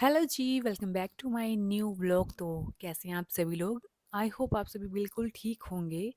Hello ji, welcome back to my new vlog. तो कैसे हैं आप सभी लोग? आई होप आप सभी बिल्कुल ठीक होंगे।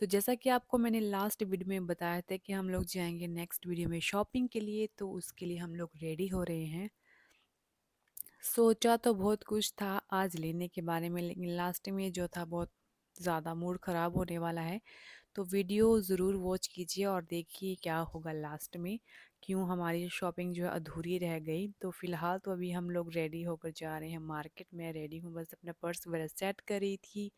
तो जैसा कि आपको मैंने लास्ट वीडियो में बताया था कि हम लोग जाएंगे नेक्स्ट वीडियो में शॉपिंग के लिए, तो उसके लिए हम लोग रेडी हो रहे हैं। सोचा तो बहुत कुछ था आज लेने के बारे में, लेकिन लास्ट में जो था बहुत ज़्यादा मूड ख़राब होने वाला है। तो वीडियो ज़रूर वॉच कीजिए और देखिए क्या होगा लास्ट में, क्यों हमारी शॉपिंग जो है अधूरी रह गई। तो फ़िलहाल तो अभी हम लोग रेडी होकर जा रहे हैं मार्केट में। रेडी हूँ, बस अपना पर्स वगैरह सेट कर रही थी,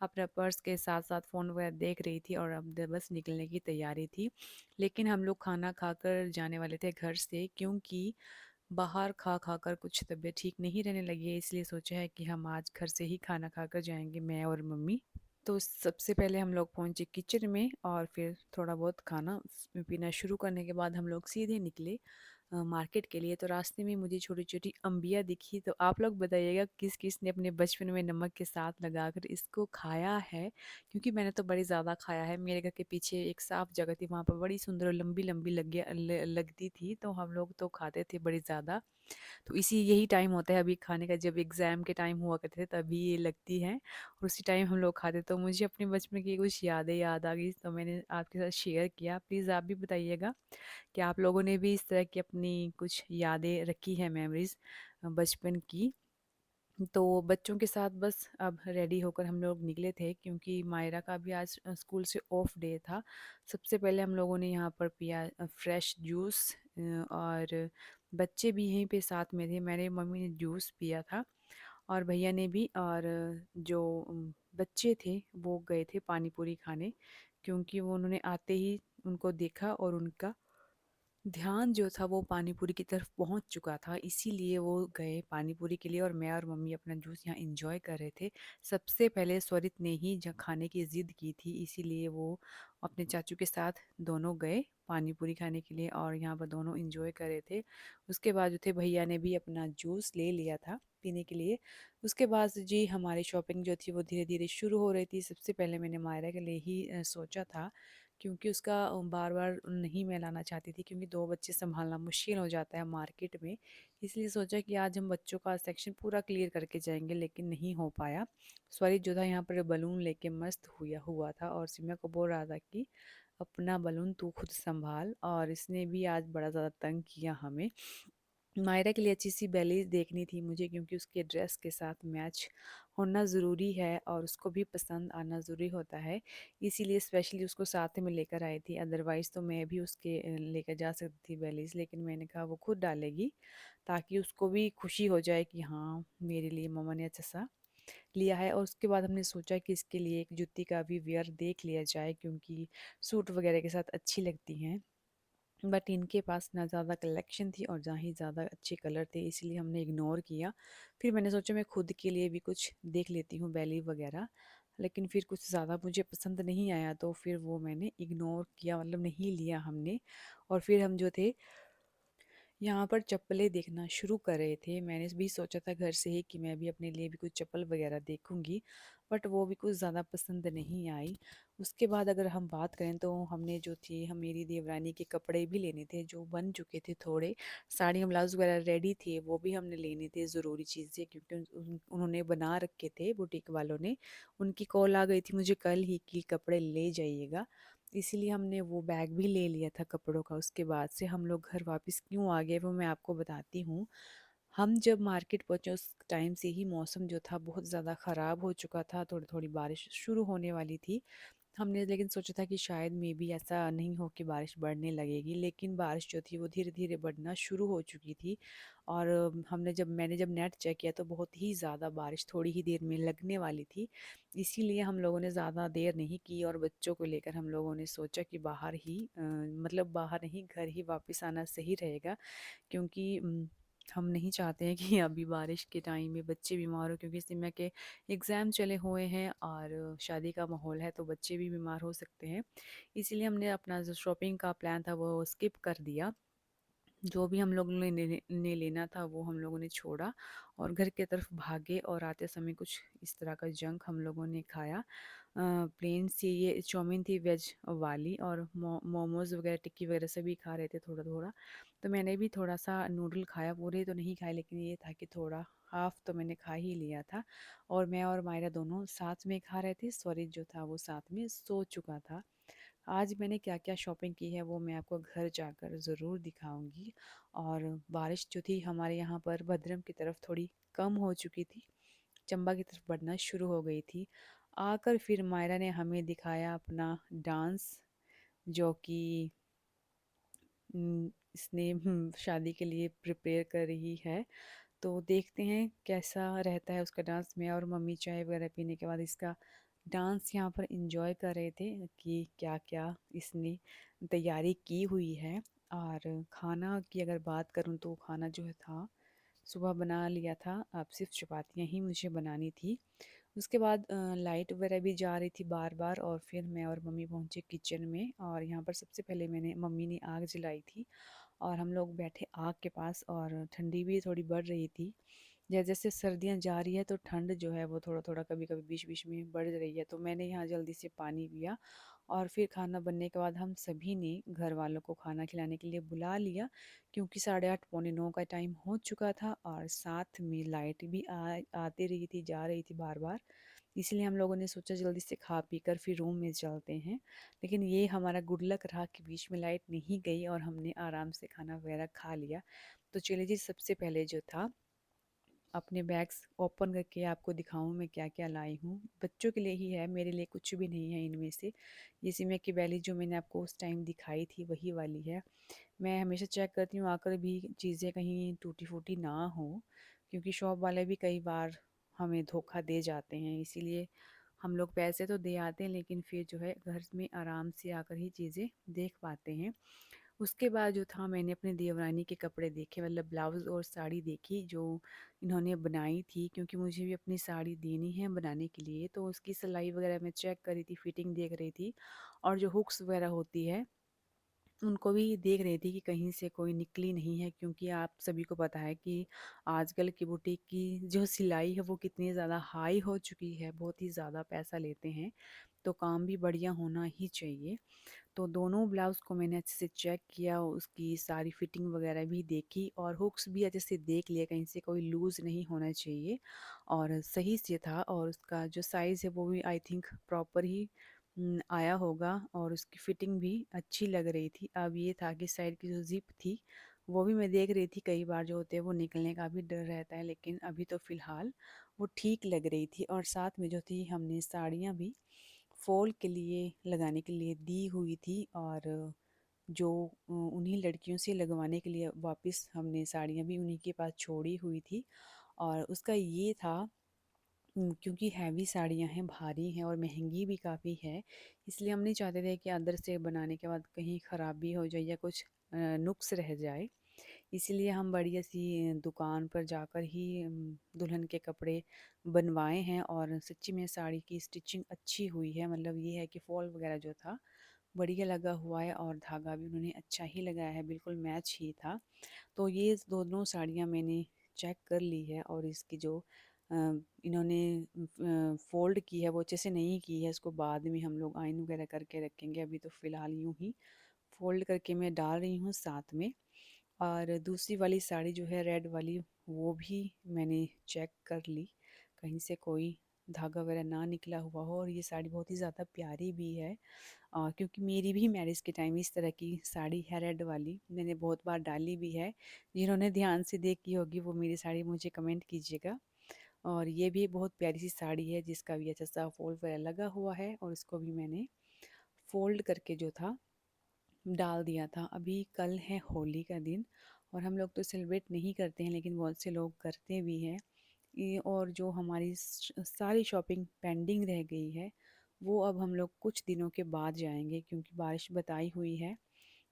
अपना पर्स के साथ साथ फ़ोन वगैरह देख रही थी और अब बस निकलने की तैयारी थी। लेकिन हम लोग खाना खाकर जाने वाले थे घर से, क्योंकि बाहर खा खा कर कुछ तबीयत ठीक नहीं रहने लगी है, इसलिए सोचा है कि हम आज घर से ही खाना खाकर जाएंगे, मैं और मम्मी। तो सबसे पहले हम लोग पहुंचे किचन में और फिर थोड़ा बहुत खाना पीना शुरू करने के बाद हम लोग सीधे निकले मार्केट के लिए। तो रास्ते में मुझे छोटी छोटी अम्बिया दिखी। तो आप लोग बताइएगा किस किस ने अपने बचपन में नमक के साथ लगाकर इसको खाया है, क्योंकि मैंने तो बड़ी ज़्यादा खाया है। मेरे घर के पीछे एक साफ जगह थी, वहाँ पर बड़ी सुंदर और लंबी लंबी लगती थी, तो हम लोग तो खाते थे बड़ी ज़्यादा। तो इसी यही टाइम होता है अभी खाने का, जब एग्ज़ाम के टाइम हुआ करते थे तभी ये लगती है और उसी टाइम हम लोग खाते। तो मुझे अपने बचपन की कुछ यादें याद आ गई, तो मैंने आपके साथ शेयर किया। प्लीज़ आप भी बताइएगा कि आप लोगों ने भी इस तरह की अपनी कुछ यादें रखी है, मेमोरीज बचपन की। तो बच्चों के साथ बस अब रेडी होकर हम लोग निकले थे, क्योंकि मायरा का भी आज स्कूल से ऑफ डे था। सबसे पहले हम लोगों ने यहाँ पर पिया फ्रेश जूस, और बच्चे भी यहीं पे साथ में थे। मेरे मम्मी ने जूस पिया था और भैया ने भी। और जो बच्चे थे वो गए थे पानी पूरी खाने, क्योंकि वो उन्होंने आते ही उनको देखा और उनका ध्यान जो था वो पानी पूरी की तरफ पहुंच चुका था, इसीलिए वो गए पानी पूरी के लिए और मैं और मम्मी अपना जूस यहाँ एंजॉय कर रहे थे। सबसे पहले स्वरित ने ही खाने की जिद की थी, इसीलिए वो अपने चाचू के साथ दोनों गए पानी पूरी खाने के लिए और यहाँ पर दोनों एंजॉय कर रहे थे। उसके बाद जो थे भैया ने भी अपना जूस ले लिया था पीने के लिए। उसके बाद जी हमारी शॉपिंग जो थी वो धीरे धीरे शुरू हो रही थी। सबसे पहले मैंने मायरा के लिए ही सोचा था, क्योंकि उसका बार बार नहीं मैं लाना चाहती थी, क्योंकि दो बच्चे संभालना मुश्किल हो जाता है मार्केट में। इसलिए सोचा कि आज हम बच्चों का सेक्शन पूरा क्लियर करके जाएंगे, लेकिन नहीं हो पाया। स्वरित जो था यहाँ पर बलून लेके मस्त हुआ हुआ था और सिम्या को बोल रहा था कि अपना बलून तू खुद संभाल, और इसने भी आज बड़ा ज़्यादा तंग किया हमें। मायरा के लिए अच्छी सी बैलेज देखनी थी मुझे, क्योंकि उसके ड्रेस के साथ मैच होना ज़रूरी है और उसको भी पसंद आना ज़रूरी होता है। इसीलिए स्पेशली उसको साथ में लेकर आई थी, अदरवाइज़ तो मैं भी उसके लेकर जा सकती थी बैलेज, लेकिन मैंने कहा वो खुद डालेगी, ताकि उसको भी खुशी हो जाए कि हाँ मेरे लिए मम्मा ने अच्छा सा लिया है। और उसके बाद हमने सोचा कि इसके लिए एक जुत्ती का भी वेयर देख लिया जाए, क्योंकि सूट वगैरह के साथ अच्छी लगती हैं। बट इनके पास ना ज़्यादा कलेक्शन थी और ना ही ज़्यादा अच्छे कलर थे, इसलिए हमने इग्नोर किया। फिर मैंने सोचा मैं खुद के लिए भी कुछ देख लेती हूँ बैली वगैरह, लेकिन फिर कुछ ज़्यादा मुझे पसंद नहीं आया, तो फिर वो मैंने इग्नोर किया, मतलब नहीं लिया हमने। और फिर हम जो थे यहाँ पर चप्पलें देखना शुरू कर रहे थे। मैंने भी सोचा था घर से ही कि मैं भी अपने लिए भी कुछ चप्पल वगैरह देखूंगी, बट वो भी कुछ ज़्यादा पसंद नहीं आई। उसके बाद अगर हम बात करें तो हमने जो थी, हम मेरी देवरानी के कपड़े भी लेने थे जो बन चुके थे थोड़े। साड़ियाँ ब्लाउज वगैरह रेडी थे, वो भी हमने लेने थे ज़रूरी चीज़ें, क्योंकि उन्होंने बना रखे थे बुटीक वालों ने। उनकी कॉल आ गई थी मुझे कल ही कि कपड़े ले जाइएगा, इसीलिए हमने वो बैग भी ले लिया था कपड़ों का। उसके बाद से हम लोग घर वापस क्यों आ गए वो मैं आपको बताती हूँ। हम जब मार्केट पहुँचे उस टाइम से ही मौसम जो था बहुत ज़्यादा ख़राब हो चुका था, थोड़ी थोड़ी बारिश शुरू होने वाली थी। हमने लेकिन सोचा था कि शायद मे बी ऐसा नहीं हो कि बारिश बढ़ने लगेगी, लेकिन बारिश जो थी वो धीरे धीरे बढ़ना शुरू हो चुकी थी। और मैंने जब नेट चेक किया तो बहुत ही ज़्यादा बारिश थोड़ी ही देर में लगने वाली थी। इसीलिए हम लोगों ने ज़्यादा देर नहीं की और बच्चों को लेकर हम लोगों ने सोचा कि बाहर ही मतलब बाहर नहीं घर ही वापस आना सही रहेगा, क्योंकि हम नहीं चाहते हैं कि अभी बारिश के टाइम में बच्चे बीमार हो, क्योंकि सिमा के एग्ज़ाम चले हुए हैं और शादी का माहौल है, तो बच्चे भी बीमार हो सकते हैं। इसीलिए हमने अपना जो शॉपिंग का प्लान था वो स्किप कर दिया। जो भी हम लोगों ने लेना था वो हम लोगों ने छोड़ा और घर की तरफ भागे और आते समय कुछ इस तरह का जंक हम लोगों ने खाया। प्लेन सी ये चाउमीन थी वेज वाली, और मोमोज़ वगैरह टिक्की वगैरह सभी खा रहे थे थोड़ा थोड़ा। तो मैंने भी थोड़ा सा नूडल खाया, पूरे तो नहीं खाए लेकिन ये था कि थोड़ा हाफ तो मैंने खा ही लिया था। और मैं और मायरा दोनों साथ में खा रहे थे, स्वरित जो था वो साथ में सो चुका था। आज मैंने क्या-क्या शॉपिंग की है वो मैं आपको घर जाकर ज़रूर दिखाऊँगी। और बारिश जो थी हमारे यहाँ पर भद्रम की तरफ थोड़ी कम हो चुकी थी, चंबा की तरफ बढ़ना शुरू हो गई थी। आकर फिर मायरा ने हमें दिखाया अपना डांस, जो कि इसने शादी के लिए प्रिपेयर कर रही है। तो देखते हैं कैसा रहता है उसका डांस। मैं और मम्मी चाय वगैरह पीने के बाद इसका डांस यहाँ पर एंजॉय कर रहे थे कि क्या क्या इसने तैयारी की हुई है। और खाना की अगर बात करूँ तो खाना जो है था सुबह बना लिया था, अब सिर्फ चपातियाँ ही मुझे बनानी थी। उसके बाद लाइट वगैरह भी जा रही थी बार बार, और फिर मैं और मम्मी पहुँचे किचन में। और यहाँ पर सबसे पहले मम्मी ने आग जलाई थी और हम लोग बैठे आग के पास, और ठंडी भी थोड़ी बढ़ रही थी। जैसे जैसे सर्दियाँ जा रही है तो ठंड जो है वो थोड़ा थोड़ा कभी कभी बीच बीच में बढ़ रही है। तो मैंने यहाँ जल्दी से पानी पिया, और फिर खाना बनने के बाद हम सभी ने घर वालों को खाना खिलाने के लिए बुला लिया, क्योंकि 8:30 पौने 9 का टाइम हो चुका था और साथ में लाइट भी आती रही थी जा रही थी बार बार। इसलिए हम लोगों ने सोचा जल्दी से खा पी कर फिर रूम में चलते हैं। लेकिन ये हमारा गुड लक रहा कि बीच में लाइट नहीं गई और हमने आराम से खाना वगैरह खा लिया। तो चलिए जी, सबसे पहले जो था अपने बैग्स ओपन करके आपको दिखाऊं मैं क्या क्या लाई हूँ। बच्चों के लिए ही है, मेरे लिए कुछ भी नहीं है इनमें से। ये सिमे की वैली जो मैंने आपको उस टाइम दिखाई थी वही वाली है। मैं हमेशा चेक करती हूँ आकर भी चीज़ें कहीं टूटी फूटी ना हो, क्योंकि शॉप वाले भी कई बार हमें धोखा दे जाते हैं। इसीलिए हम लोग पैसे तो दे आते हैं लेकिन फिर जो है घर में आराम से आकर ही चीज़ें देख पाते हैं। उसके बाद जो था मैंने अपनी देवरानी के कपड़े देखे, मतलब ब्लाउज़ और साड़ी देखी जो इन्होंने बनाई थी, क्योंकि मुझे भी अपनी साड़ी देनी है बनाने के लिए। तो उसकी सिलाई वगैरह मैं चेक कर रही थी, फिटिंग देख रही थी, और जो हुक्स वगैरह होती है उनको भी देख रही थी कि कहीं से कोई निकली नहीं है, क्योंकि आप सभी को पता है कि आजकल की बुटीक की जो सिलाई है वो कितनी ज़्यादा हाई हो चुकी है, बहुत ही ज़्यादा पैसा लेते हैं। तो काम भी बढ़िया होना ही चाहिए। तो दोनों ब्लाउज़ को मैंने अच्छे से चेक किया, उसकी सारी फिटिंग वगैरह भी देखी और हुक्स भी अच्छे से देख लिए, कहीं से कोई लूज़ नहीं होना चाहिए और सही से था। और उसका जो साइज़ है वो भी आई थिंक प्रॉपर ही आया होगा, और उसकी फिटिंग भी अच्छी लग रही थी। अब ये था कि साइड की जो ज़िप थी वो भी मैं देख रही थी, कई बार जो होते हैं वो निकलने का भी डर रहता है, लेकिन अभी तो फ़िलहाल वो ठीक लग रही थी। और साथ में जो थी हमने साड़ियाँ भी फ़ॉल के लिए लगाने के लिए दी हुई थी, और जो उन्हीं लड़कियों से लगवाने के लिए वापस हमने साड़ियाँ भी उन्हीं के पास छोड़ी हुई थी। और उसका ये था क्योंकि हैवी साड़ियाँ हैं, भारी हैं और महंगी भी काफ़ी है, इसलिए हम नहीं चाहते थे कि अंदर से बनाने के बाद कहीं ख़राबी हो जाए या कुछ नुक्स रह जाए। इसीलिए हम बढ़िया सी दुकान पर जाकर ही दुल्हन के कपड़े बनवाए हैं, और सच्ची में साड़ी की स्टिचिंग अच्छी हुई है। मतलब ये है कि फॉल वगैरह जो था बढ़िया लगा हुआ है, और धागा भी उन्होंने अच्छा ही लगाया है, बिल्कुल मैच ही था। तो ये दोनों साड़ियाँ मैंने चेक कर ली है, और इसकी जो इन्होंने फ़ोल्ड की है वो अच्छे से नहीं की है, इसको बाद में हम लोग आयरन वगैरह करके रखेंगे। अभी तो फ़िलहाल यूँ ही फ़ोल्ड करके मैं डाल रही हूँ साथ में। और दूसरी वाली साड़ी जो है रेड वाली, वो भी मैंने चेक कर ली, कहीं से कोई धागा वगैरह ना निकला हुआ हो। और ये साड़ी बहुत ही ज़्यादा प्यारी भी है, क्योंकि मेरी भी मैरिज के टाइम इस तरह की साड़ी है रेड वाली, मैंने बहुत बार डाली भी है। जिन्होंने ध्यान से देखी होगी वो मेरी साड़ी मुझे कमेंट कीजिएगा। और ये भी बहुत प्यारी सी साड़ी है जिसका भी अच्छा सा फॉल वगैरह लगा हुआ है, और इसको भी मैंने फोल्ड करके जो था डाल दिया था। अभी कल है होली का दिन, और हम लोग तो सेलिब्रेट नहीं करते हैं लेकिन बहुत से लोग करते भी हैं। ये और जो हमारी सारी शॉपिंग पेंडिंग रह गई है वो अब हम लोग कुछ दिनों के बाद जाएंगे, क्योंकि बारिश बताई हुई है,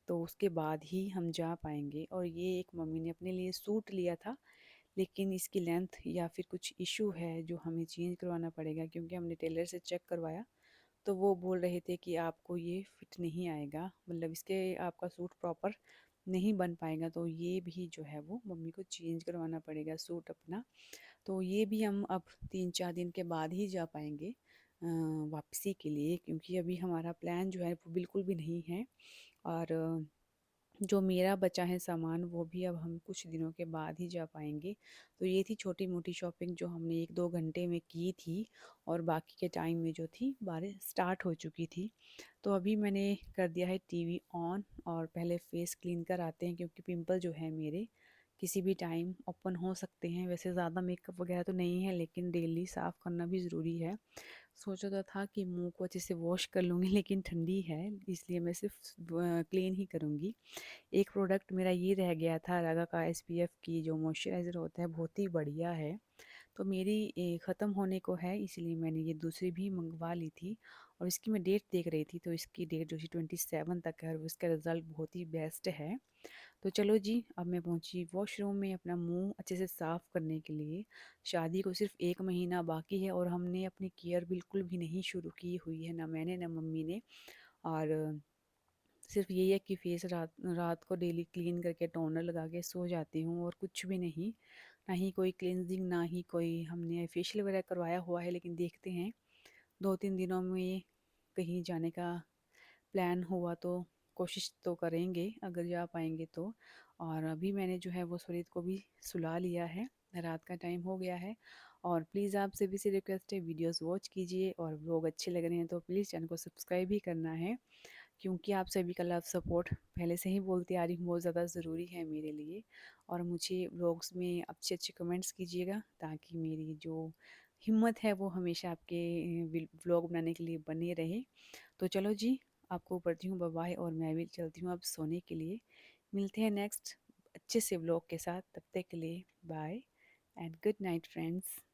तो उसके बाद ही हम जा पाएंगे। और ये एक मम्मी ने अपने लिए सूट लिया था, लेकिन इसकी लेंथ या फिर कुछ इशू है जो हमें चेंज करवाना पड़ेगा, क्योंकि हमने टेलर से चेक करवाया तो वो बोल रहे थे कि आपको ये फिट नहीं आएगा, मतलब इसके आपका सूट प्रॉपर नहीं बन पाएगा तो ये भी जो है वो मम्मी को चेंज करवाना पड़ेगा सूट अपना। तो ये भी हम अब 3-4 दिन के बाद ही जा पाएंगे वापसी के लिए, क्योंकि अभी हमारा प्लान जो है वो बिल्कुल भी नहीं है। और जो मेरा बचा है सामान वो भी अब हम कुछ दिनों के बाद ही जा पाएंगे। तो ये थी छोटी मोटी शॉपिंग जो हमने 1-2 घंटे में की थी, और बाकी के टाइम में जो थी बारिश स्टार्ट हो चुकी थी। तो अभी मैंने कर दिया है टीवी ऑन, और पहले फेस क्लीन कर आते हैं, क्योंकि पिंपल जो है मेरे किसी भी टाइम ओपन हो सकते हैं। वैसे ज़्यादा मेकअप वगैरह तो नहीं है, लेकिन डेली साफ़ करना भी ज़रूरी है। सोचा तो था कि मुंह को अच्छे से वॉश कर लूँगी, लेकिन ठंडी है इसलिए मैं सिर्फ क्लीन ही करूँगी। एक प्रोडक्ट मेरा ये रह गया था, रागा का एसपीएफ की जो मॉइस्चराइज़र होता है बहुत ही बढ़िया है। तो मेरी ख़त्म होने को है, इसलिए मैंने ये दूसरी भी मंगवा ली थी। और इसकी मैं डेट देख रही थी, तो इसकी डेट जो थी 27 तक है, और इसका रिज़ल्ट बहुत ही बेस्ट है। तो चलो जी, अब मैं पहुंची वॉशरूम में अपना मुंह अच्छे से साफ़ करने के लिए। शादी को सिर्फ 1 महीना बाकी है, और हमने अपनी केयर बिल्कुल भी नहीं शुरू की हुई है, ना मैंने ना मम्मी ने। और सिर्फ यही है कि फेस रात रात को डेली क्लीन करके टोनर लगा के सो जाती हूँ, और कुछ भी नहीं। ना ही कोई क्लिनजिंग, ना ही कोई हमने फेशियल वगैरह करवाया हुआ है, लेकिन देखते हैं 2-3 दिनों में कहीं जाने का प्लान हुआ तो कोशिश तो करेंगे, अगर जा पाएंगे तो। और अभी मैंने जो है वो सुरीत को भी सुला लिया है, रात का टाइम हो गया है। और प्लीज़ आपसे भी से रिक्वेस्ट है, वीडियोस वॉच कीजिए, और व्लॉग अच्छे लग रहे हैं तो प्लीज़ चैनल को सब्सक्राइब भी करना है, क्योंकि आप सभी का लव सपोर्ट पहले से ही बोलती आ रही हूँ बहुत ज़्यादा ज़रूरी है मेरे लिए। और मुझे व्लॉग्स में अच्छे अच्छे कमेंट्स कीजिएगा, ताकि मेरी जो हिम्मत है वो हमेशा आपके व्लॉग बनाने के लिए बने रहे। तो चलो जी, आपको करती हूँ बाय बाय, और मैं भी चलती हूँ अब सोने के लिए। मिलते हैं नेक्स्ट अच्छे से व्लॉग के साथ, तब तक के लिए bye and good night friends.